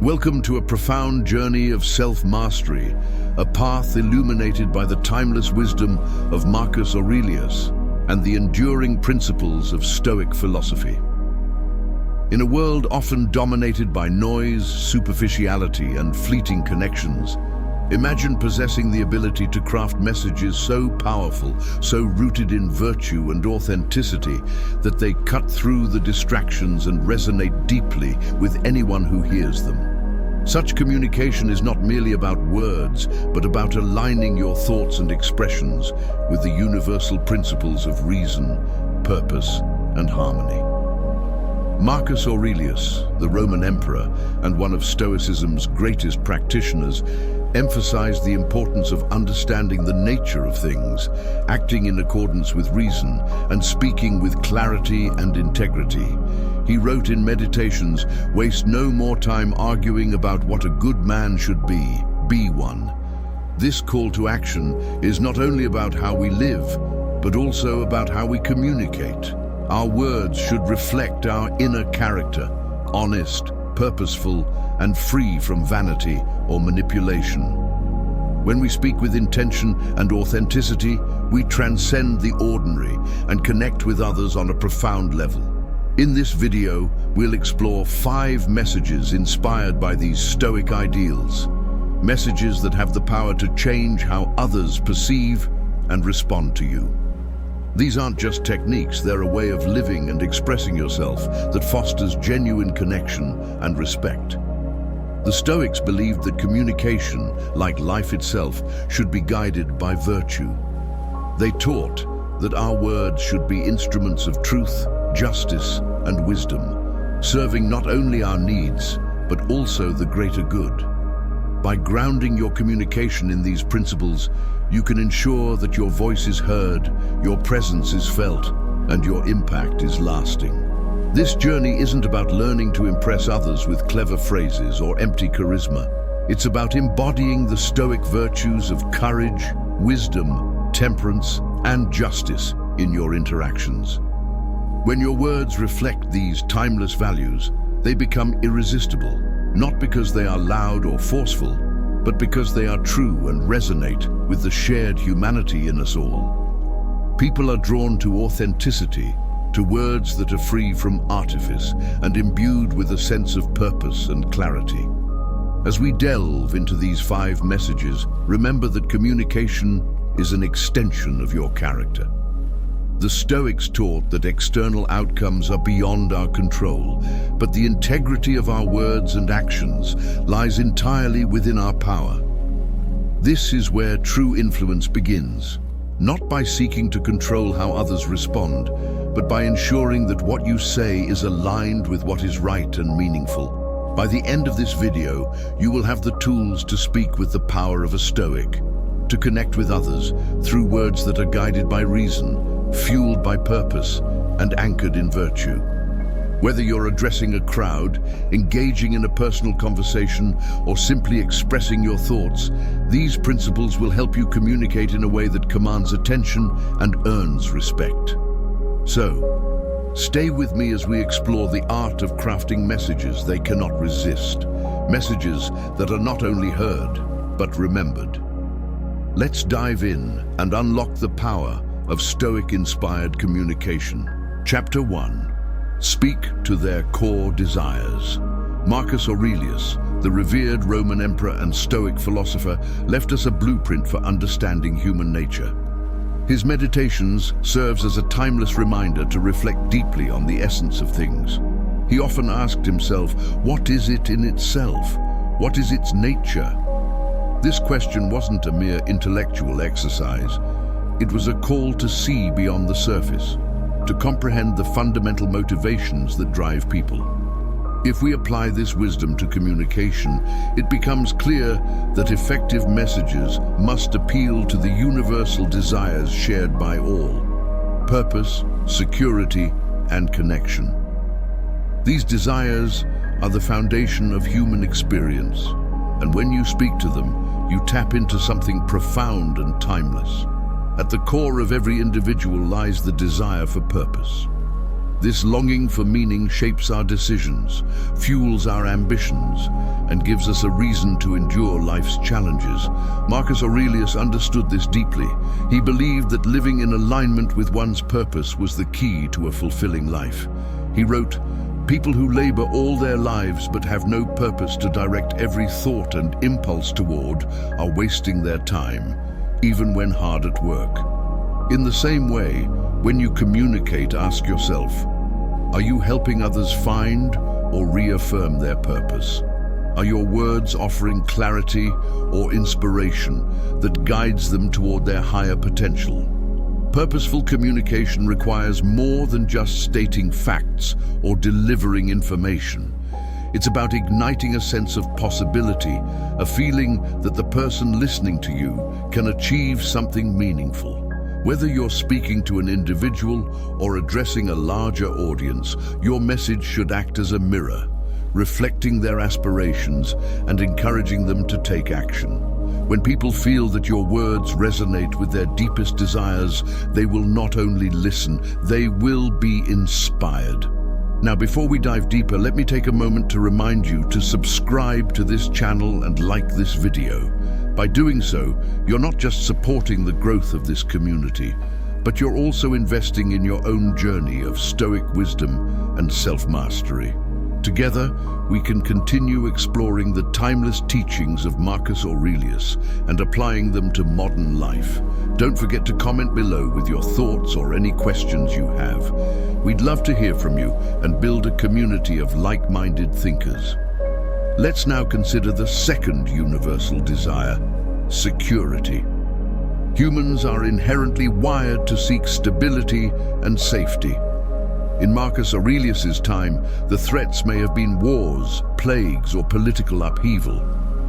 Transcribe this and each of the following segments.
Welcome to a profound journey of self-mastery, a path illuminated by the timeless wisdom of Marcus Aurelius and the enduring principles of Stoic philosophy. In a world often dominated by noise, superficiality, and fleeting connections, imagine possessing the ability to craft messages so powerful, so rooted in virtue and authenticity, that they cut through the distractions and resonate deeply with anyone who hears them. Such communication is not merely about words, but about aligning your thoughts and expressions with the universal principles of reason, purpose, and harmony. Marcus Aurelius, the Roman emperor and one of Stoicism's greatest practitioners, emphasized the importance of understanding the nature of things, acting in accordance with reason, and speaking with clarity and integrity. He wrote in Meditations, "Waste no more time arguing about what a good man should be one." This call to action is not only about how we live, but also about how we communicate. Our words should reflect our inner character, honest, purposeful, and free from vanity or manipulation. When we speak with intention and authenticity, we transcend the ordinary and connect with others on a profound level. In this video, we'll explore 5 messages inspired by these Stoic ideals. Messages that have the power to change how others perceive and respond to you. These aren't just techniques, they're a way of living and expressing yourself that fosters genuine connection and respect. The Stoics believed that communication, like life itself, should be guided by virtue. They taught that our words should be instruments of truth, justice, and wisdom, serving not only our needs, but also the greater good. By grounding your communication in these principles, you can ensure that your voice is heard, your presence is felt, and your impact is lasting. This journey isn't about learning to impress others with clever phrases or empty charisma. It's about embodying the Stoic virtues of courage, wisdom, temperance, and justice in your interactions. When your words reflect these timeless values, they become irresistible, not because they are loud or forceful, but because they are true and resonate with the shared humanity in us all. People are drawn to authenticity, to words that are free from artifice and imbued with a sense of purpose and clarity. As we delve into these 5 messages, remember that communication is an extension of your character. The Stoics taught that external outcomes are beyond our control, but the integrity of our words and actions lies entirely within our power. This is where true influence begins, not by seeking to control how others respond, but by ensuring that what you say is aligned with what is right and meaningful. By the end of this video, you will have the tools to speak with the power of a Stoic, to connect with others through words that are guided by reason, fueled by purpose, and anchored in virtue. Whether you're addressing a crowd, engaging in a personal conversation, or simply expressing your thoughts, these principles will help you communicate in a way that commands attention and earns respect. So, stay with me as we explore the art of crafting messages they cannot resist, messages that are not only heard, but remembered. Let's dive in and unlock the power of Stoic-inspired communication. Chapter 1. Speak to their core desires. Marcus Aurelius, the revered Roman emperor and Stoic philosopher, left us a blueprint for understanding human nature. His Meditations serves as a timeless reminder to reflect deeply on the essence of things. He often asked himself, what is it in itself? What is its nature? This question wasn't a mere intellectual exercise. It was a call to see beyond the surface, to comprehend the fundamental motivations that drive people. If we apply this wisdom to communication, it becomes clear that effective messages must appeal to the universal desires shared by all: purpose, security, and connection. These desires are the foundation of human experience, and when you speak to them, you tap into something profound and timeless. At the core of every individual lies the desire for purpose. This longing for meaning shapes our decisions, fuels our ambitions, and gives us a reason to endure life's challenges. Marcus Aurelius understood this deeply. He believed that living in alignment with one's purpose was the key to a fulfilling life. He wrote, "People who labor all their lives but have no purpose to direct every thought and impulse toward are wasting their time, even when hard at work." In the same way, when you communicate, ask yourself, are you helping others find or reaffirm their purpose? Are your words offering clarity or inspiration that guides them toward their higher potential? Purposeful communication requires more than just stating facts or delivering information. It's about igniting a sense of possibility, a feeling that the person listening to you can achieve something meaningful. Whether you're speaking to an individual or addressing a larger audience, your message should act as a mirror, reflecting their aspirations and encouraging them to take action. When people feel that your words resonate with their deepest desires, they will not only listen, they will be inspired. Now, before we dive deeper, let me take a moment to remind you to subscribe to this channel and like this video. By doing so, you're not just supporting the growth of this community, but you're also investing in your own journey of Stoic wisdom and self-mastery. Together, we can continue exploring the timeless teachings of Marcus Aurelius and applying them to modern life. Don't forget to comment below with your thoughts or any questions you have. We'd love to hear from you and build a community of like-minded thinkers. Let's now consider the second universal desire, security. Humans are inherently wired to seek stability and safety. In Marcus Aurelius's time, the threats may have been wars, plagues, or political upheaval.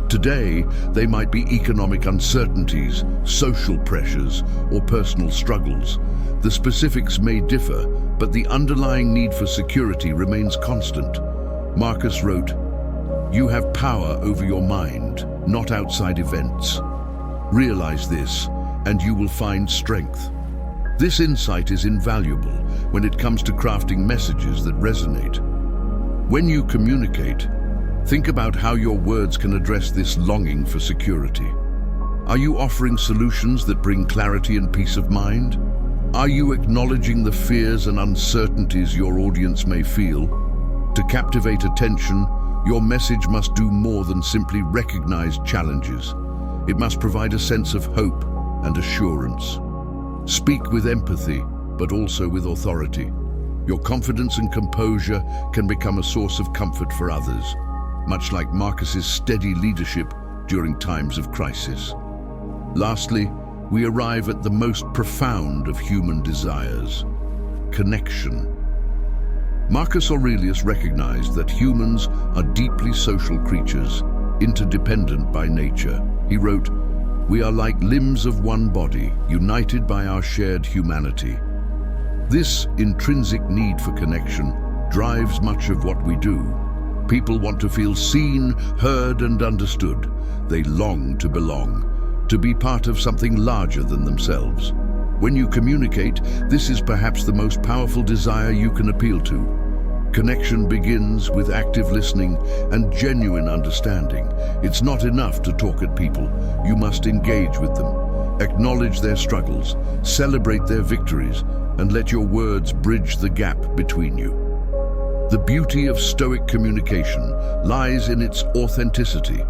Today, they might be economic uncertainties, social pressures, or personal struggles. The specifics may differ, but the underlying need for security remains constant. Marcus wrote, "You have power over your mind, not outside events. Realize this, and you will find strength." This insight is invaluable when it comes to crafting messages that resonate. When you communicate, think about how your words can address this longing for security. Are you offering solutions that bring clarity and peace of mind? Are you acknowledging the fears and uncertainties your audience may feel? To captivate attention, your message must do more than simply recognize challenges. It must provide a sense of hope and assurance. Speak with empathy, but also with authority. Your confidence and composure can become a source of comfort for others, much like Marcus's steady leadership during times of crisis. Lastly, we arrive at the most profound of human desires, connection. Marcus Aurelius recognized that humans are deeply social creatures, interdependent by nature. He wrote, "We are like limbs of one body, united by our shared humanity." This intrinsic need for connection drives much of what we do. People want to feel seen, heard, and understood. They long to belong, to be part of something larger than themselves. When you communicate, this is perhaps the most powerful desire you can appeal to. Connection begins with active listening and genuine understanding. It's not enough to talk at people. You must engage with them, acknowledge their struggles, celebrate their victories, and let your words bridge the gap between you. The beauty of Stoic communication lies in its authenticity.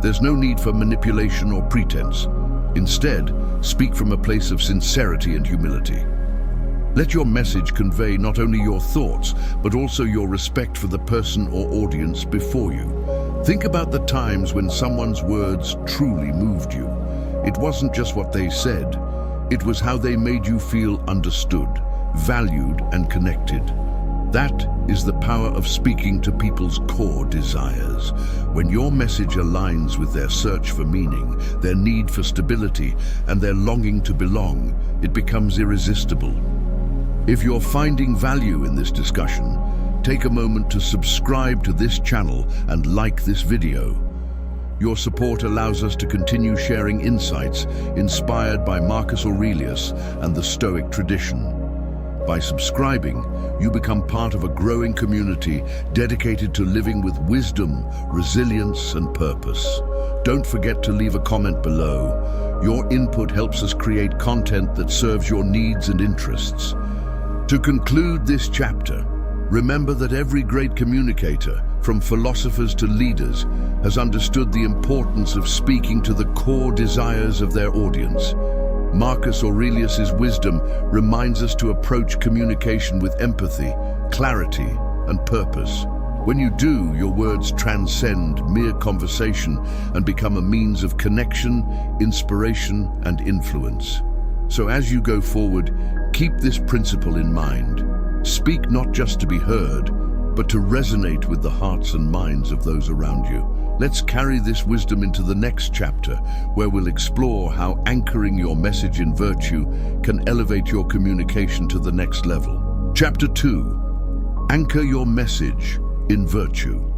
There's no need for manipulation or pretense. Instead, speak from a place of sincerity and humility. Let your message convey not only your thoughts, but also your respect for the person or audience before you. Think about the times when someone's words truly moved you. It wasn't just what they said, it was how they made you feel understood, valued, and connected. That is the power of speaking to people's core desires. When your message aligns with their search for meaning, their need for stability, and their longing to belong, it becomes irresistible. If you're finding value in this discussion, take a moment to subscribe to this channel and like this video. Your support allows us to continue sharing insights inspired by Marcus Aurelius and the Stoic tradition. By subscribing, you become part of a growing community dedicated to living with wisdom, resilience, and purpose. Don't forget to leave a comment below. Your input helps us create content that serves your needs and interests. To conclude this chapter, remember that every great communicator, from philosophers to leaders, has understood the importance of speaking to the core desires of their audience. Marcus Aurelius's wisdom reminds us to approach communication with empathy, clarity, and purpose. When you do, your words transcend mere conversation and become a means of connection, inspiration, and influence. So as you go forward, keep this principle in mind. Speak not just to be heard, but to resonate with the hearts and minds of those around you. Let's carry this wisdom into the next chapter, where we'll explore how anchoring your message in virtue can elevate your communication to the next level. Chapter 2. Anchor your message in virtue.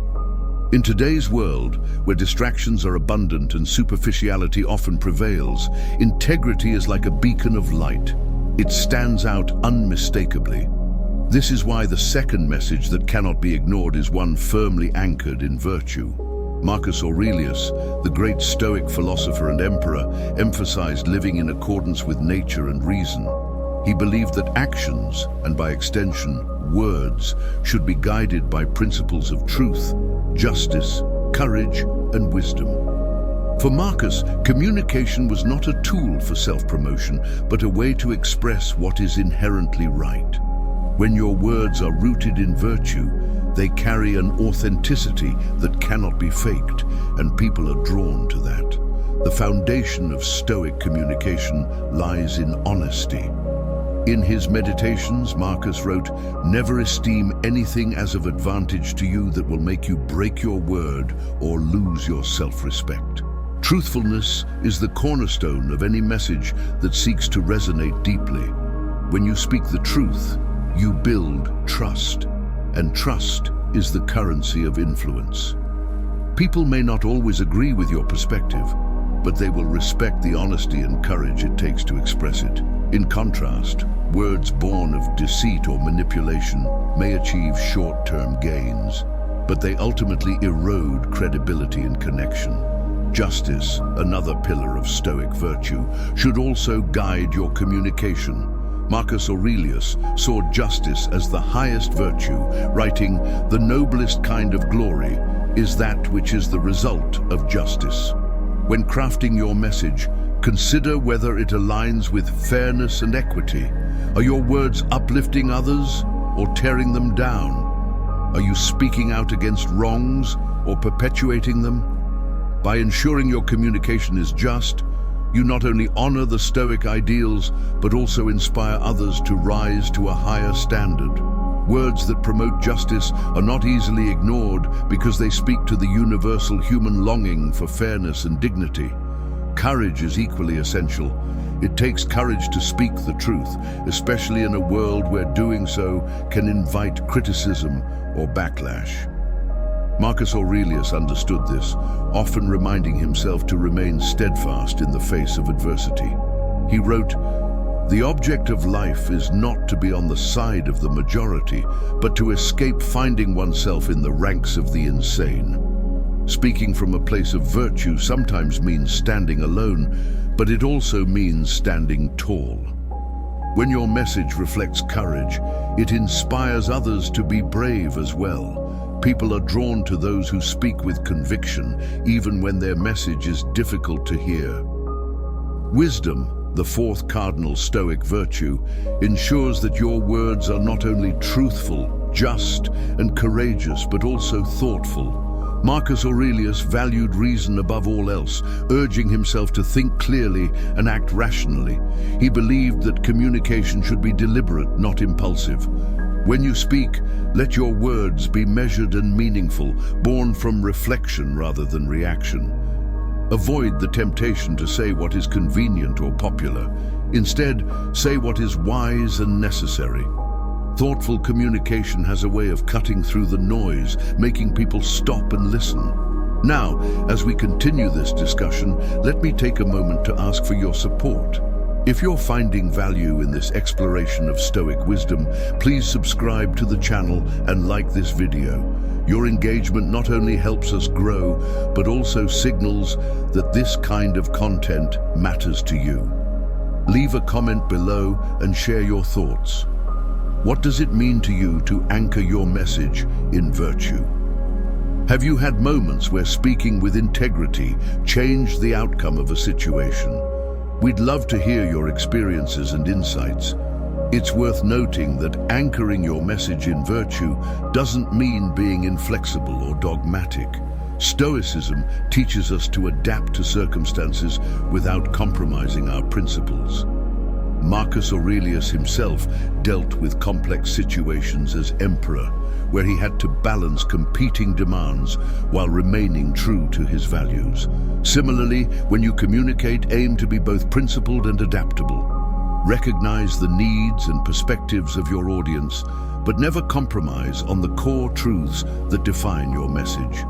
In today's world, where distractions are abundant and superficiality often prevails, integrity is like a beacon of light. It stands out unmistakably. This is why the second message that cannot be ignored is one firmly anchored in virtue. Marcus Aurelius, the great Stoic philosopher and emperor, emphasized living in accordance with nature and reason. He believed that actions, and by extension, words, should be guided by principles of truth, justice, courage, and wisdom. For Marcus, communication was not a tool for self-promotion, but a way to express what is inherently right. When your words are rooted in virtue, they carry an authenticity that cannot be faked, and people are drawn to that. The foundation of Stoic communication lies in honesty. In his Meditations, Marcus wrote, "Never esteem anything as of advantage to you that will make you break your word or lose your self-respect." Truthfulness is the cornerstone of any message that seeks to resonate deeply. When you speak the truth, you build trust, and trust is the currency of influence. People may not always agree with your perspective, but they will respect the honesty and courage it takes to express it. In contrast, words born of deceit or manipulation may achieve short-term gains, but they ultimately erode credibility and connection. Justice, another pillar of Stoic virtue, should also guide your communication. Marcus Aurelius saw justice as the highest virtue, writing, "The noblest kind of glory is that which is the result of justice." When crafting your message, consider whether it aligns with fairness and equity. Are your words uplifting others or tearing them down? Are you speaking out against wrongs or perpetuating them? By ensuring your communication is just, you not only honor the Stoic ideals, but also inspire others to rise to a higher standard. Words that promote justice are not easily ignored because they speak to the universal human longing for fairness and dignity. Courage is equally essential. It takes courage to speak the truth, especially in a world where doing so can invite criticism or backlash. Marcus Aurelius understood this, often reminding himself to remain steadfast in the face of adversity. He wrote, "The object of life is not to be on the side of the majority, but to escape finding oneself in the ranks of the insane." Speaking from a place of virtue sometimes means standing alone, but it also means standing tall. When your message reflects courage, it inspires others to be brave as well. People are drawn to those who speak with conviction, even when their message is difficult to hear. Wisdom, the fourth cardinal Stoic virtue, ensures that your words are not only truthful, just, and courageous, but also thoughtful. Marcus Aurelius valued reason above all else, urging himself to think clearly and act rationally. He believed that communication should be deliberate, not impulsive. When you speak, let your words be measured and meaningful, born from reflection rather than reaction. Avoid the temptation to say what is convenient or popular. Instead, say what is wise and necessary. Thoughtful communication has a way of cutting through the noise, making people stop and listen. Now, as we continue this discussion, let me take a moment to ask for your support. If you're finding value in this exploration of Stoic wisdom, please subscribe to the channel and like this video. Your engagement not only helps us grow, but also signals that this kind of content matters to you. Leave a comment below and share your thoughts. What does it mean to you to anchor your message in virtue? Have you had moments where speaking with integrity changed the outcome of a situation? We'd love to hear your experiences and insights. It's worth noting that anchoring your message in virtue doesn't mean being inflexible or dogmatic. Stoicism teaches us to adapt to circumstances without compromising our principles. Marcus Aurelius himself dealt with complex situations as emperor, where he had to balance competing demands while remaining true to his values. Similarly, when you communicate, aim to be both principled and adaptable. Recognize the needs and perspectives of your audience, but never compromise on the core truths that define your message.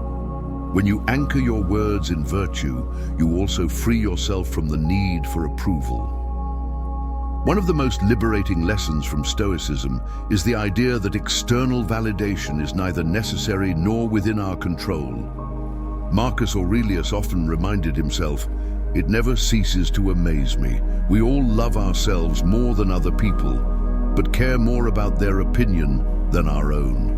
When you anchor your words in virtue, you also free yourself from the need for approval. One of the most liberating lessons from Stoicism is the idea that external validation is neither necessary nor within our control. Marcus Aurelius often reminded himself, "It never ceases to amaze me. We all love ourselves more than other people, but care more about their opinion than our own."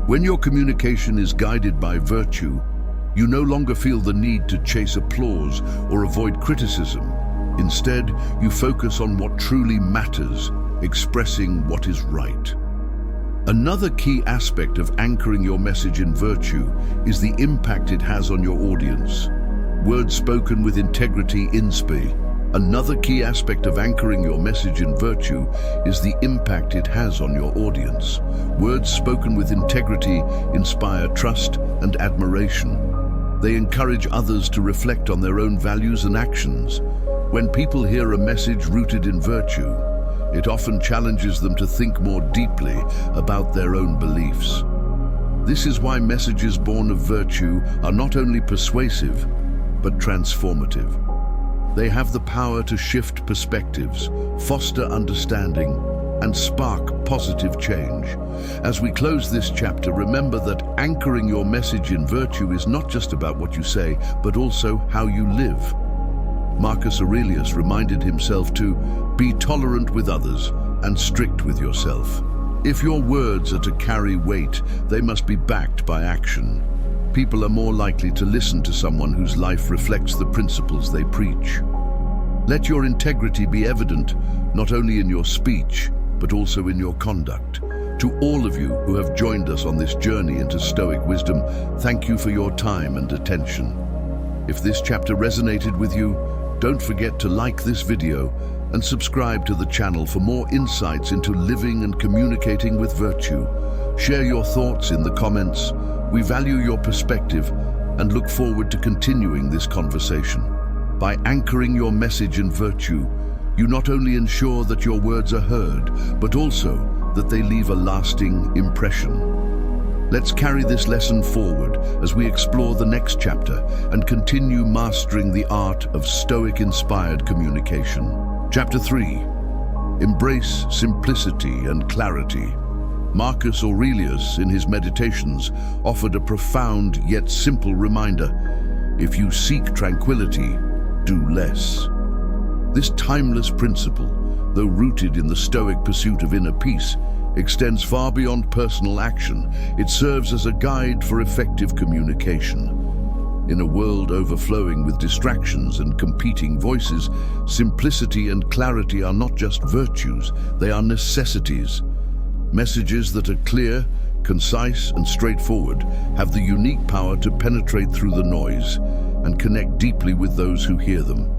When your communication is guided by virtue, you no longer feel the need to chase applause or avoid criticism. Instead, you focus on what truly matters, expressing what is right. Another key aspect of anchoring your message in virtue is the impact it has on your audience. Words spoken with integrity inspire. Another key aspect of anchoring your message in virtue is the impact it has on your audience. Words spoken with integrity inspire trust and admiration. They encourage others to reflect on their own values and actions. When people hear a message rooted in virtue, it often challenges them to think more deeply about their own beliefs. This is why messages born of virtue are not only persuasive, but transformative. They have the power to shift perspectives, foster understanding, and spark positive change. As we close this chapter, remember that anchoring your message in virtue is not just about what you say, but also how you live. Marcus Aurelius reminded himself to be tolerant with others and strict with yourself. If your words are to carry weight, they must be backed by action. People are more likely to listen to someone whose life reflects the principles they preach. Let your integrity be evident, not only in your speech, but also in your conduct. To all of you who have joined us on this journey into Stoic wisdom, thank you for your time and attention. If this chapter resonated with you, don't forget to like this video and subscribe to the channel for more insights into living and communicating with virtue. Share your thoughts in the comments. We value your perspective and look forward to continuing this conversation. By anchoring your message in virtue, you not only ensure that your words are heard, but also that they leave a lasting impression. Let's carry this lesson forward as we explore the next chapter and continue mastering the art of Stoic-inspired communication. Chapter 3. Embrace simplicity and clarity. Marcus Aurelius, in his Meditations, offered a profound yet simple reminder: if you seek tranquility, do less. This timeless principle, though rooted in the Stoic pursuit of inner peace, extends far beyond personal action. It serves as a guide for effective communication. In a world overflowing with distractions and competing voices, simplicity and clarity are not just virtues, they are necessities. Messages that are clear, concise, and straightforward have the unique power to penetrate through the noise and connect deeply with those who hear them.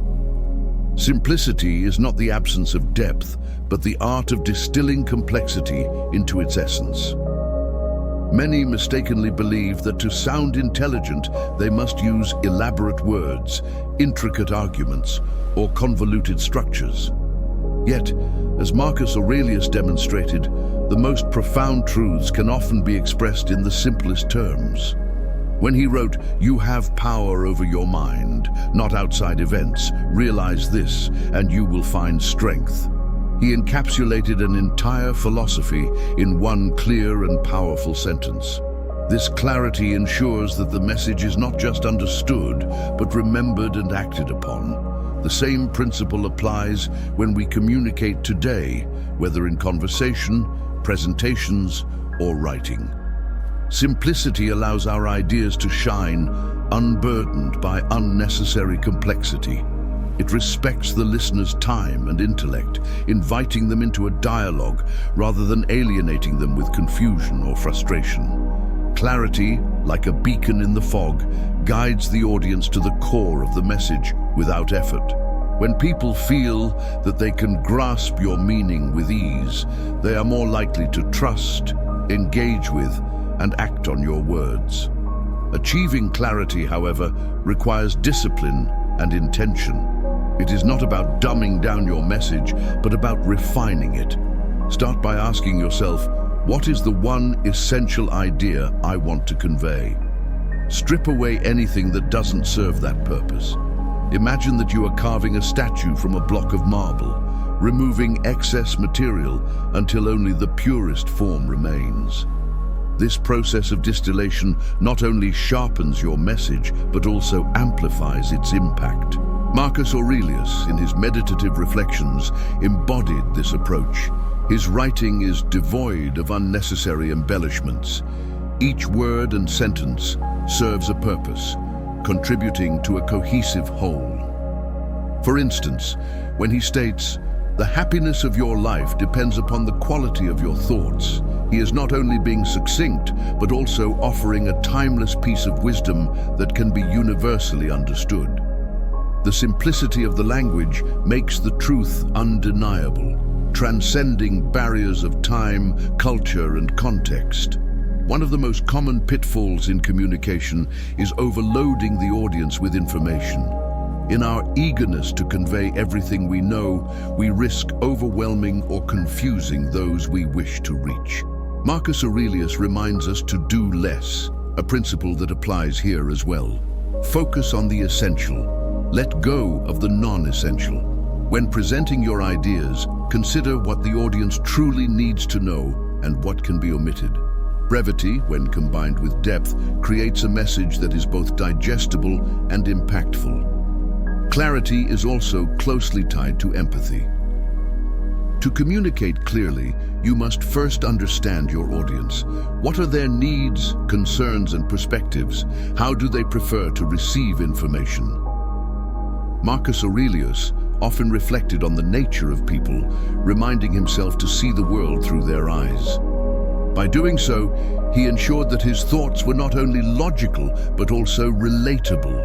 Simplicity is not the absence of depth, but the art of distilling complexity into its essence. Many mistakenly believe that to sound intelligent, they must use elaborate words, intricate arguments, or convoluted structures. Yet, as Marcus Aurelius demonstrated, the most profound truths can often be expressed in the simplest terms. When he wrote, "You have power over your mind, not outside events. Realize this, and you will find strength," he encapsulated an entire philosophy in one clear and powerful sentence. This clarity ensures that the message is not just understood, but remembered and acted upon. The same principle applies when we communicate today, whether in conversation, presentations, or writing. Simplicity allows our ideas to shine, unburdened by unnecessary complexity. It respects the listener's time and intellect, inviting them into a dialogue rather than alienating them with confusion or frustration. Clarity, like a beacon in the fog, guides the audience to the core of the message without effort. When people feel that they can grasp your meaning with ease, they are more likely to trust, engage with, and act on your words. Achieving clarity, however, requires discipline and intention. It is not about dumbing down your message, but about refining it. Start by asking yourself, what is the one essential idea I want to convey? Strip away anything that doesn't serve that purpose. Imagine that you are carving a statue from a block of marble, removing excess material until only the purest form remains. This process of distillation not only sharpens your message, but also amplifies its impact. Marcus Aurelius, in his meditative reflections, embodied this approach. His writing is devoid of unnecessary embellishments. Each word and sentence serves a purpose, contributing to a cohesive whole. For instance, when he states, "The happiness of your life depends upon the quality of your thoughts," he is not only being succinct, but also offering a timeless piece of wisdom that can be universally understood. The simplicity of the language makes the truth undeniable, transcending barriers of time, culture, and context. One of the most common pitfalls in communication is overloading the audience with information. In our eagerness to convey everything we know, we risk overwhelming or confusing those we wish to reach. Marcus Aurelius reminds us to do less, a principle that applies here as well. Focus on the essential. Let go of the non-essential. When presenting your ideas, consider what the audience truly needs to know and what can be omitted. Brevity, when combined with depth, creates a message that is both digestible and impactful. Clarity is also closely tied to empathy. To communicate clearly, you must first understand your audience. What are their needs, concerns, and perspectives? How do they prefer to receive information? Marcus Aurelius often reflected on the nature of people, reminding himself to see the world through their eyes. By doing so, he ensured that his thoughts were not only logical, but also relatable.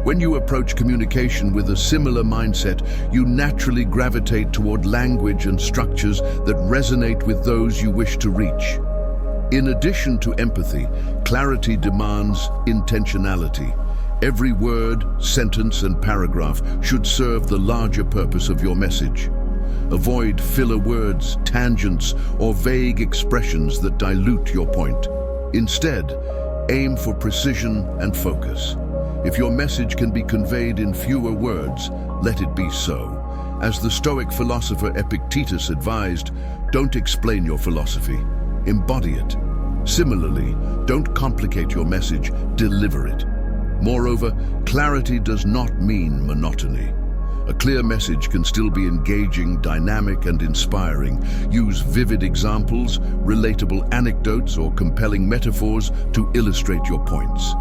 When you approach communication with a similar mindset, you naturally gravitate toward language and structures that resonate with those you wish to reach. In addition to empathy, clarity demands intentionality. Every word, sentence, and paragraph should serve the larger purpose of your message. Avoid filler words, tangents, or vague expressions that dilute your point. Instead, aim for precision and focus. If your message can be conveyed in fewer words, let it be so. As the Stoic philosopher Epictetus advised, don't explain your philosophy, embody it. Similarly, don't complicate your message, deliver it. Moreover, clarity does not mean monotony. A clear message can still be engaging, dynamic, and inspiring. Use vivid examples, relatable anecdotes, or compelling metaphors to illustrate your points.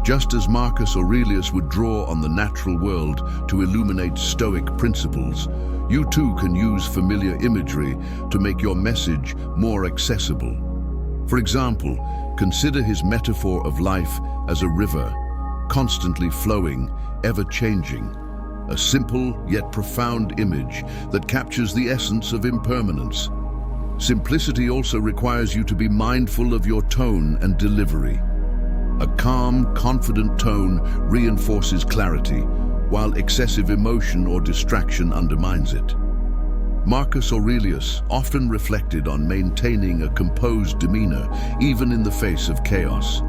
Just as Marcus Aurelius would draw on the natural world to illuminate Stoic principles, you too can use familiar imagery to make your message more accessible. For example, consider his metaphor of life as a river, constantly flowing, ever-changing. A simple yet profound image that captures the essence of impermanence. Simplicity also requires you to be mindful of your tone and delivery. A calm, confident tone reinforces clarity, while excessive emotion or distraction undermines it. Marcus Aurelius often reflected on maintaining a composed demeanor, even in the face of chaos.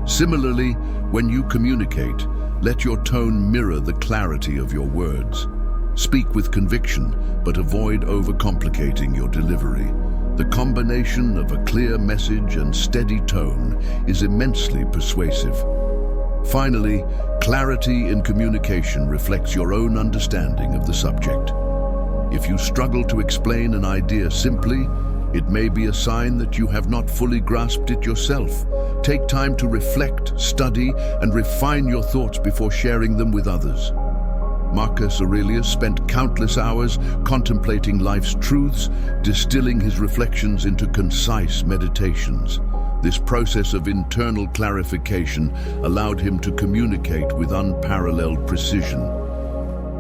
Similarly, when you communicate, let your tone mirror the clarity of your words. Speak with conviction, but avoid overcomplicating your delivery. The combination of a clear message and steady tone is immensely persuasive. Finally, clarity in communication reflects your own understanding of the subject. If you struggle to explain an idea simply, it may be a sign that you have not fully grasped it yourself. Take time to reflect, study, and refine your thoughts before sharing them with others. Marcus Aurelius spent countless hours contemplating life's truths, distilling his reflections into concise meditations. This process of internal clarification allowed him to communicate with unparalleled precision.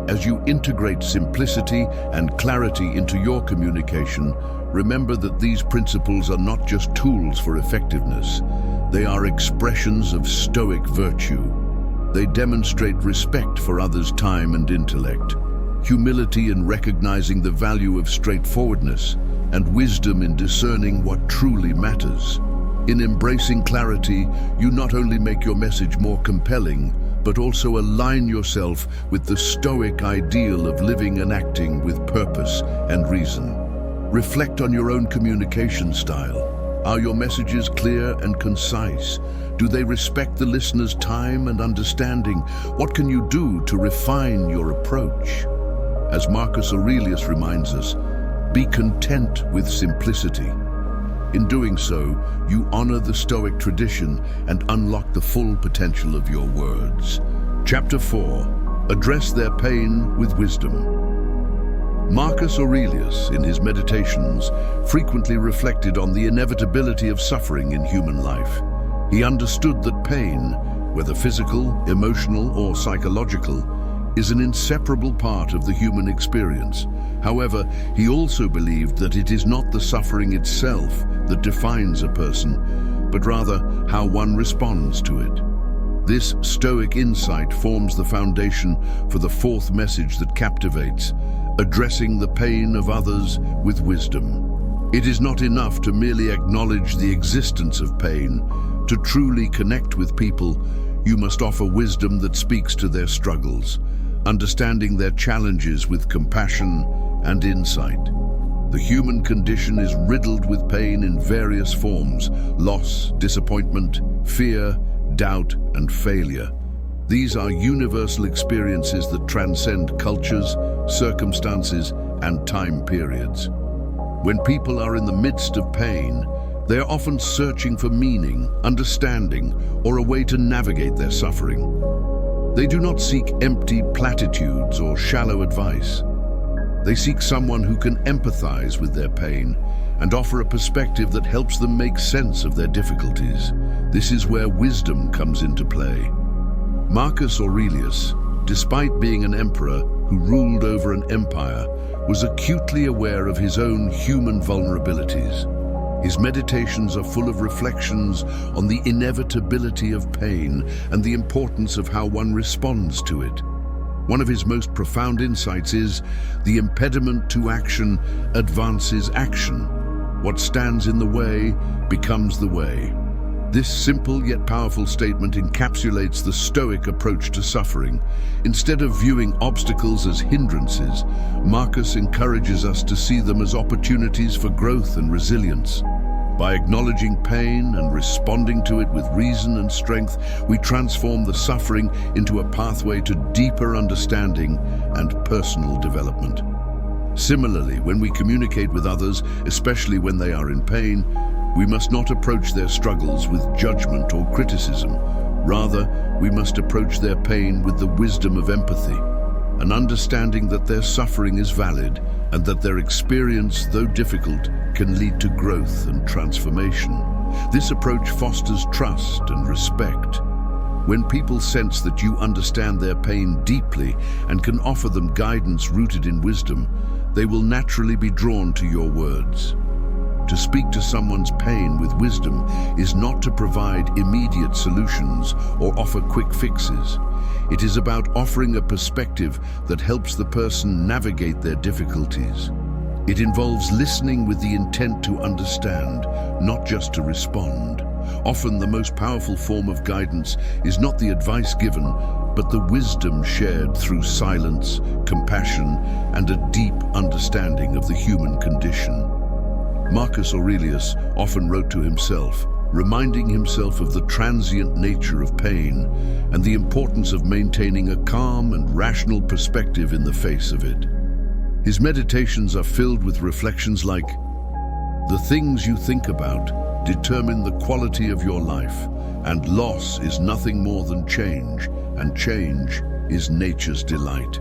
As you integrate simplicity and clarity into your communication, remember that these principles are not just tools for effectiveness. They are expressions of Stoic virtue. They demonstrate respect for others' time and intellect, humility in recognizing the value of straightforwardness, and wisdom in discerning what truly matters. In embracing clarity, you not only make your message more compelling, but also align yourself with the Stoic ideal of living and acting with purpose and reason. Reflect on your own communication style. Are your messages clear and concise? Do they respect the listener's time and understanding? What can you do to refine your approach? As Marcus Aurelius reminds us, be content with simplicity. In doing so, you honor the Stoic tradition and unlock the full potential of your words. Chapter 4. Address their pain with wisdom. Marcus Aurelius, in his Meditations, frequently reflected on the inevitability of suffering in human life. He understood that pain, whether physical, emotional, or psychological, is an inseparable part of the human experience. However, he also believed that it is not the suffering itself that defines a person, but rather how one responds to it. This Stoic insight forms the foundation for the fourth message that captivates: addressing the pain of others with wisdom. It is not enough to merely acknowledge the existence of pain. To truly connect with people, you must offer wisdom that speaks to their struggles, understanding their challenges with compassion and insight. The human condition is riddled with pain in various forms: loss, disappointment, fear, doubt, and failure. These are universal experiences that transcend cultures, circumstances, and time periods. When people are in the midst of pain, they are often searching for meaning, understanding, or a way to navigate their suffering. They do not seek empty platitudes or shallow advice. They seek someone who can empathize with their pain and offer a perspective that helps them make sense of their difficulties. This is where wisdom comes into play. Marcus Aurelius, despite being an emperor who ruled over an empire, was acutely aware of his own human vulnerabilities. His meditations are full of reflections on the inevitability of pain and the importance of how one responds to it. One of his most profound insights is, the impediment to action advances action. What stands in the way becomes the way. This simple yet powerful statement encapsulates the Stoic approach to suffering. Instead of viewing obstacles as hindrances, Marcus encourages us to see them as opportunities for growth and resilience. By acknowledging pain and responding to it with reason and strength, we transform the suffering into a pathway to deeper understanding and personal development. Similarly, when we communicate with others, especially when they are in pain, we must not approach their struggles with judgment or criticism. Rather, we must approach their pain with the wisdom of empathy, an understanding that their suffering is valid and that their experience, though difficult, can lead to growth and transformation. This approach fosters trust and respect. When people sense that you understand their pain deeply and can offer them guidance rooted in wisdom, they will naturally be drawn to your words. To speak to someone's pain with wisdom is not to provide immediate solutions or offer quick fixes. It is about offering a perspective that helps the person navigate their difficulties. It involves listening with the intent to understand, not just to respond. Often the most powerful form of guidance is not the advice given, but the wisdom shared through silence, compassion, and a deep understanding of the human condition. Marcus Aurelius often wrote to himself, reminding himself of the transient nature of pain and the importance of maintaining a calm and rational perspective in the face of it. His meditations are filled with reflections like, "The things you think about determine the quality of your life, and loss is nothing more than change, and change is nature's delight."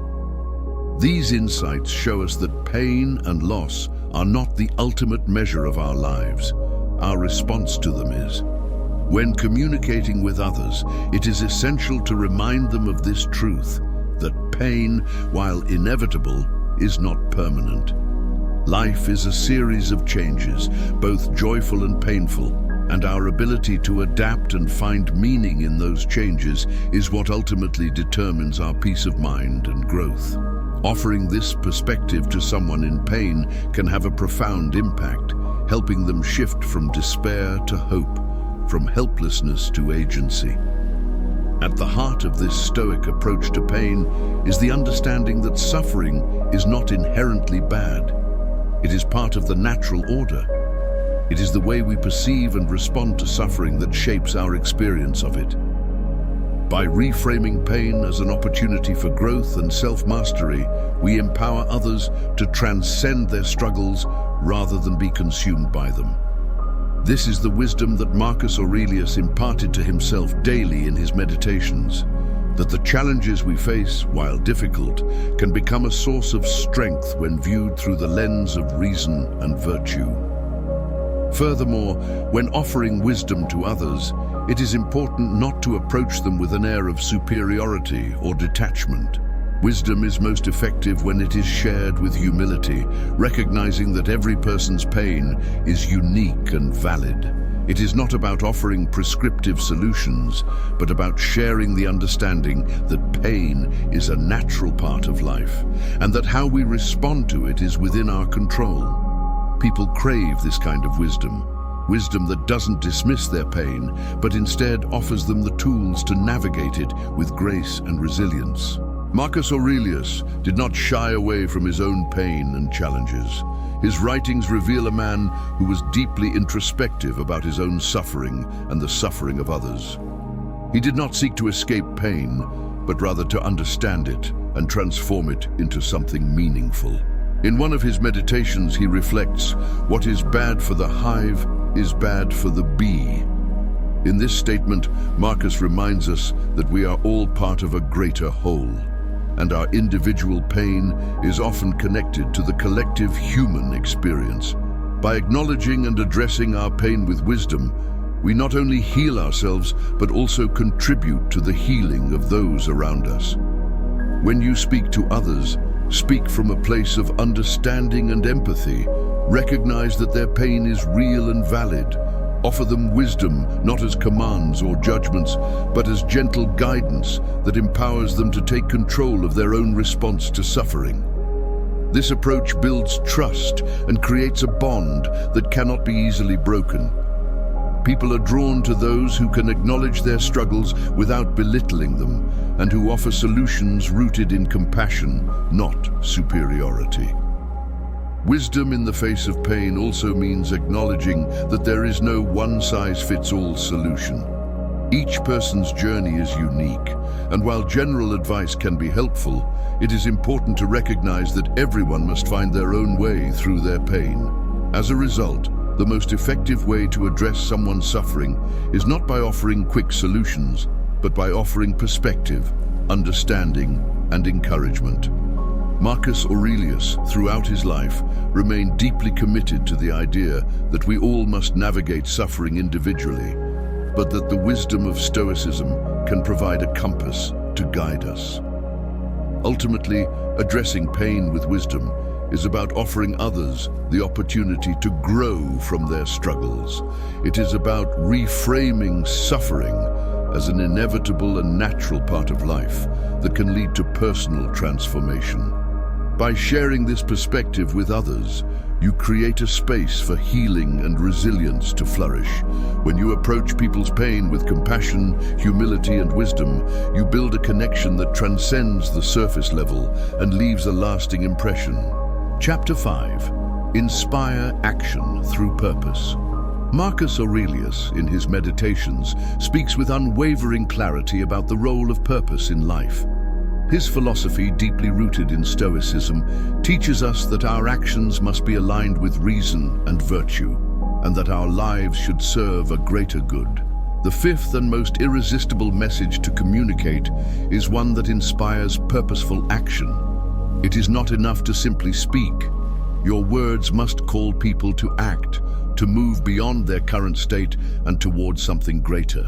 These insights show us that pain and loss are not the ultimate measure of our lives. Our response to them is. When communicating with others, it is essential to remind them of this truth, that pain, while inevitable, is not permanent. Life is a series of changes, both joyful and painful, and our ability to adapt and find meaning in those changes is what ultimately determines our peace of mind and growth. Offering this perspective to someone in pain can have a profound impact, helping them shift from despair to hope, from helplessness to agency. At the heart of this Stoic approach to pain is the understanding that suffering is not inherently bad. It is part of the natural order. It is the way we perceive and respond to suffering that shapes our experience of it. By reframing pain as an opportunity for growth and self-mastery, we empower others to transcend their struggles rather than be consumed by them. This is the wisdom that Marcus Aurelius imparted to himself daily in his meditations, that the challenges we face, while difficult, can become a source of strength when viewed through the lens of reason and virtue. Furthermore, when offering wisdom to others, it is important not to approach them with an air of superiority or detachment. Wisdom is most effective when it is shared with humility, recognizing that every person's pain is unique and valid. It is not about offering prescriptive solutions, but about sharing the understanding that pain is a natural part of life, and that how we respond to it is within our control. People crave this kind of wisdom that doesn't dismiss their pain, but instead offers them the tools to navigate it with grace and resilience. Marcus Aurelius did not shy away from his own pain and challenges. His writings reveal a man who was deeply introspective about his own suffering and the suffering of others. He did not seek to escape pain, but rather to understand it and transform it into something meaningful. In one of his meditations, he reflects, "What is bad for the hive is bad for the bee." In this statement, Marcus reminds us that we are all part of a greater whole, and our individual pain is often connected to the collective human experience. By acknowledging and addressing our pain with wisdom, we not only heal ourselves, but also contribute to the healing of those around us. When you speak to others, speak from a place of understanding and empathy. Recognize that their pain is real and valid. Offer them wisdom, not as commands or judgments, but as gentle guidance that empowers them to take control of their own response to suffering. This approach builds trust and creates a bond that cannot be easily broken. People are drawn to those who can acknowledge their struggles without belittling them, and who offer solutions rooted in compassion, not superiority. Wisdom in the face of pain also means acknowledging that there is no one-size-fits-all solution. Each person's journey is unique, and while general advice can be helpful, it is important to recognize that everyone must find their own way through their pain. As a result, the most effective way to address someone's suffering is not by offering quick solutions, but by offering perspective, understanding, and encouragement. Marcus Aurelius, throughout his life, remained deeply committed to the idea that we all must navigate suffering individually, but that the wisdom of Stoicism can provide a compass to guide us. Ultimately, addressing pain with wisdom is about offering others the opportunity to grow from their struggles. It is about reframing suffering as an inevitable and natural part of life that can lead to personal transformation. By sharing this perspective with others, You create a space for healing and resilience to flourish. When you approach people's pain with compassion, humility, and wisdom, you build a connection that transcends the surface level and leaves a lasting impression. Chapter 5. Inspire action through purpose. Marcus Aurelius, in his Meditations, speaks with unwavering clarity about the role of purpose in life. His philosophy, deeply rooted in Stoicism, teaches us that our actions must be aligned with reason and virtue, and that our lives should serve a greater good. The fifth and most irresistible message to communicate is one that inspires purposeful action. It is not enough to simply speak. Your words must call people to act, to move beyond their current state and towards something greater.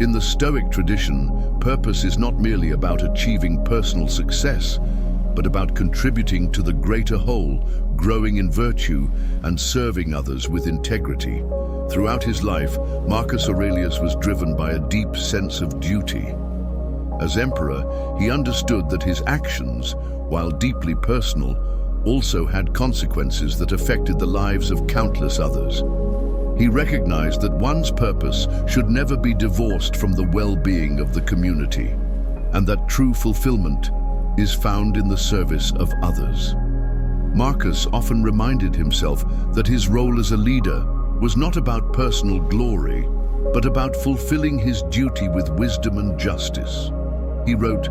In the Stoic tradition, purpose is not merely about achieving personal success, but about contributing to the greater whole, growing in virtue, and serving others with integrity. Throughout his life, Marcus Aurelius was driven by a deep sense of duty. As emperor, he understood that his actions, while deeply personal, also had consequences that affected the lives of countless others. He recognized that one's purpose should never be divorced from the well-being of the community, and that true fulfillment is found in the service of others. Marcus often reminded himself that his role as a leader was not about personal glory, but about fulfilling his duty with wisdom and justice. He wrote,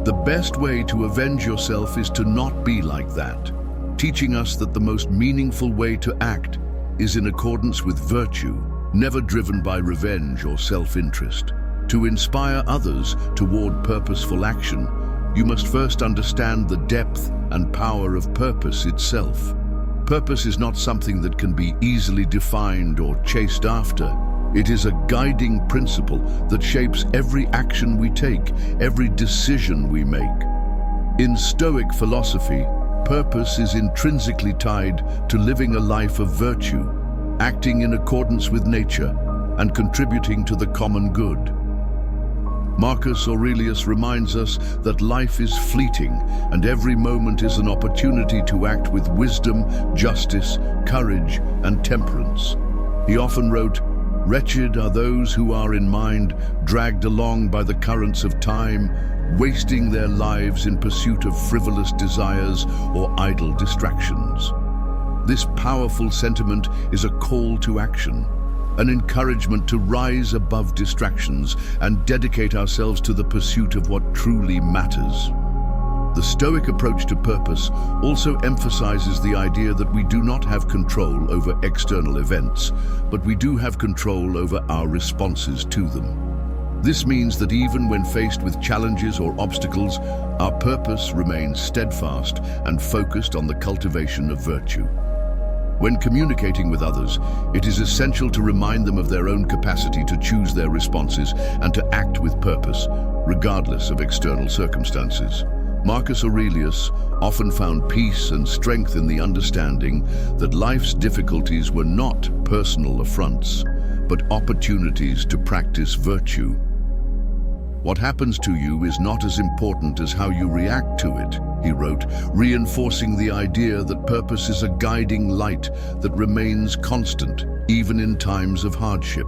"The best way to avenge yourself is to not be like that," teaching us that the most meaningful way to act is in accordance with virtue, never driven by revenge or self-interest. To inspire others toward purposeful action, you must first understand the depth and power of purpose itself. Purpose is not something that can be easily defined or chased after. It is a guiding principle that shapes every action we take, every decision we make. In Stoic philosophy, purpose is intrinsically tied to living a life of virtue, acting in accordance with nature, and contributing to the common good. Marcus Aurelius reminds us that life is fleeting, and every moment is an opportunity to act with wisdom, justice, courage, and temperance. He often wrote, "Wretched are those who are in mind dragged along by the currents of time, wasting their lives in pursuit of frivolous desires or idle distractions." This powerful sentiment is a call to action, an encouragement to rise above distractions and dedicate ourselves to the pursuit of what truly matters. The Stoic approach to purpose also emphasizes the idea that we do not have control over external events, but we do have control over our responses to them. This means that even when faced with challenges or obstacles, our purpose remains steadfast and focused on the cultivation of virtue. When communicating with others, it is essential to remind them of their own capacity to choose their responses and to act with purpose, regardless of external circumstances. Marcus Aurelius often found peace and strength in the understanding that life's difficulties were not personal affronts, but opportunities to practice virtue. "What happens to you is not as important as how you react to it," he wrote, reinforcing the idea that purpose is a guiding light that remains constant, even in times of hardship.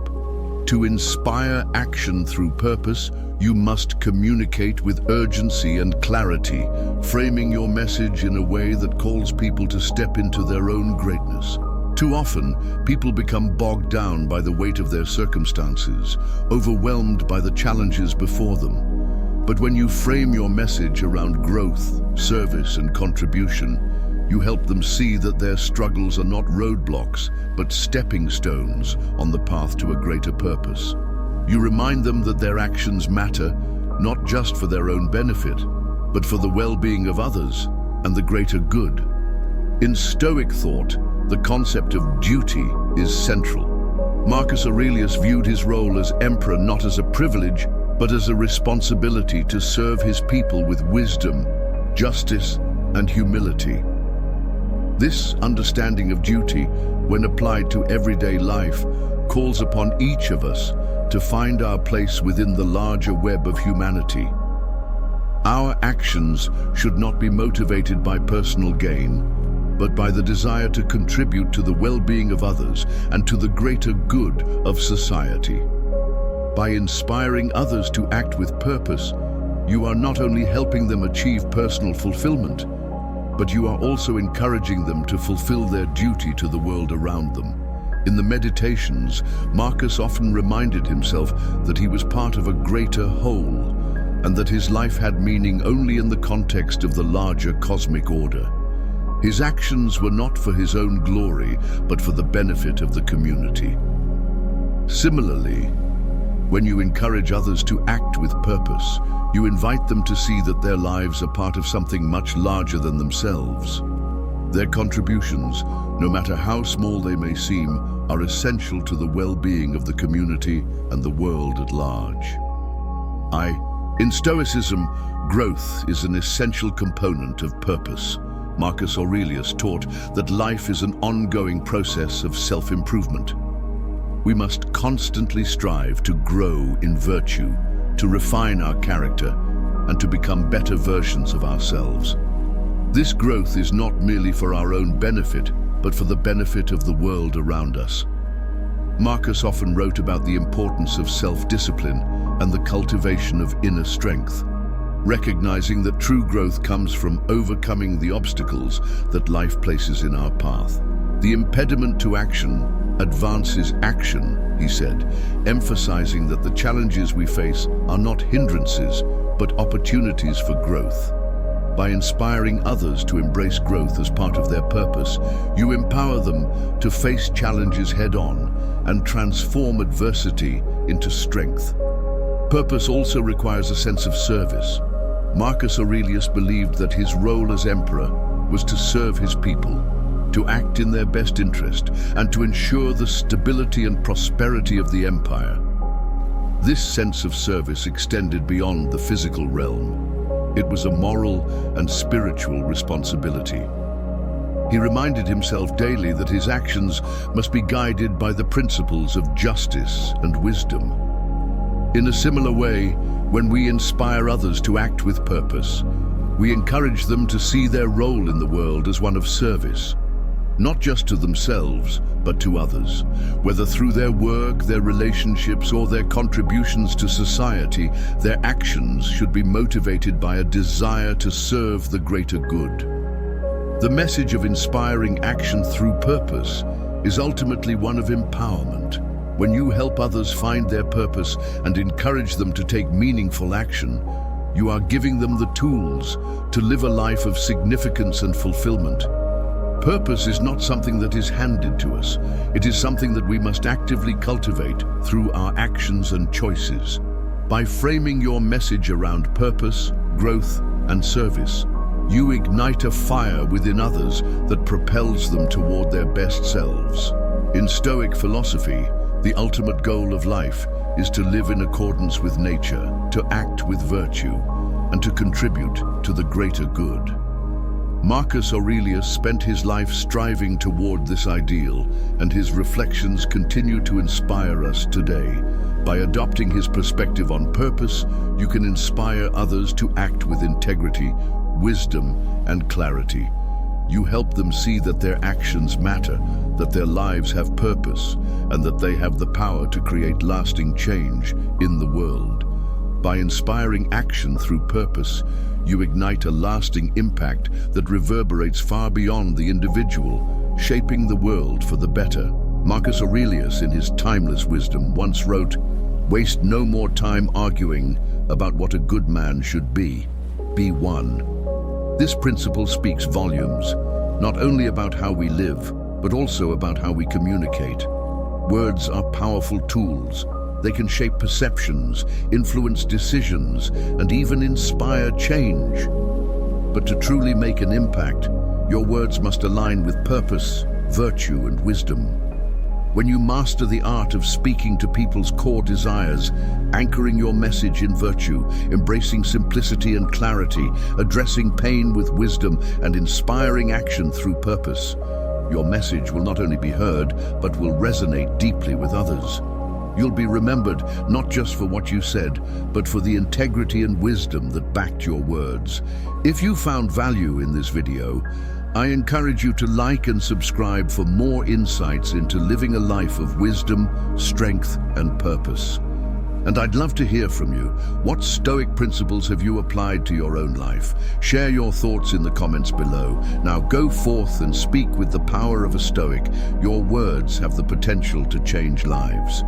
To inspire action through purpose, you must communicate with urgency and clarity, framing your message in a way that calls people to step into their own greatness. Too often, people become bogged down by the weight of their circumstances, overwhelmed by the challenges before them. But when you frame your message around growth, service, and contribution, you help them see that their struggles are not roadblocks, but stepping stones on the path to a greater purpose. You remind them that their actions matter, not just for their own benefit, but for the well-being of others and the greater good. In Stoic thought, the concept of duty is central. Marcus Aurelius viewed his role as emperor not as a privilege, but as a responsibility to serve his people with wisdom, justice, and humility. This understanding of duty, when applied to everyday life, calls upon each of us to find our place within the larger web of humanity. Our actions should not be motivated by personal gain, but by the desire to contribute to the well-being of others and to the greater good of society. By inspiring others to act with purpose, you are not only helping them achieve personal fulfillment, but you are also encouraging them to fulfill their duty to the world around them. In the Meditations, Marcus often reminded himself that he was part of a greater whole, and that his life had meaning only in the context of the larger cosmic order. His actions were not for his own glory, but for the benefit of the community. Similarly, when you encourage others to act with purpose, you invite them to see that their lives are part of something much larger than themselves. Their contributions, no matter how small they may seem, are essential to the well-being of the community and the world at large. In Stoicism, growth is an essential component of purpose. Marcus Aurelius taught that life is an ongoing process of self-improvement. We must constantly strive to grow in virtue, to refine our character, and to become better versions of ourselves. This growth is not merely for our own benefit, but for the benefit of the world around us. Marcus often wrote about the importance of self-discipline and the cultivation of inner strength, recognizing that true growth comes from overcoming the obstacles that life places in our path. The impediment to action advances action, he said, emphasizing that the challenges we face are not hindrances, but opportunities for growth. By inspiring others to embrace growth as part of their purpose, you empower them to face challenges head-on and transform adversity into strength. Purpose also requires a sense of service. Marcus Aurelius believed that his role as emperor was to serve his people, to act in their best interest, and to ensure the stability and prosperity of the empire. This sense of service extended beyond the physical realm. It was a moral and spiritual responsibility. He reminded himself daily that his actions must be guided by the principles of justice and wisdom. In a similar way, when we inspire others to act with purpose, we encourage them to see their role in the world as one of service, not just to themselves, but to others. Whether through their work, their relationships, or their contributions to society, their actions should be motivated by a desire to serve the greater good. The message of inspiring action through purpose is ultimately one of empowerment. When you help others find their purpose and encourage them to take meaningful action, you are giving them the tools to live a life of significance and fulfillment. Purpose is not something that is handed to us. It is something that we must actively cultivate through our actions and choices. By framing your message around purpose, growth, and service, you ignite a fire within others that propels them toward their best selves. In Stoic philosophy, the ultimate goal of life is to live in accordance with nature, to act with virtue, and to contribute to the greater good. Marcus Aurelius spent his life striving toward this ideal, and his reflections continue to inspire us today. By adopting his perspective on purpose, you can inspire others to act with integrity, wisdom, and clarity. You help them see that their actions matter, that their lives have purpose, and that they have the power to create lasting change in the world. By inspiring action through purpose, you ignite a lasting impact that reverberates far beyond the individual, shaping the world for the better. Marcus Aurelius, in his timeless wisdom, once wrote, "Waste no more time arguing about what a good man should be. Be one." This principle speaks volumes, not only about how we live, but also about how we communicate. Words are powerful tools. They can shape perceptions, influence decisions, and even inspire change. But to truly make an impact, your words must align with purpose, virtue, and wisdom. When you master the art of speaking to people's core desires, anchoring your message in virtue, embracing simplicity and clarity, addressing pain with wisdom, and inspiring action through purpose, your message will not only be heard, but will resonate deeply with others. You'll be remembered not just for what you said, but for the integrity and wisdom that backed your words. If you found value in this video, I encourage you to like and subscribe for more insights into living a life of wisdom, strength, and purpose. And I'd love to hear from you. What Stoic principles have you applied to your own life? Share your thoughts in the comments below. Now go forth and speak with the power of a Stoic. Your words have the potential to change lives.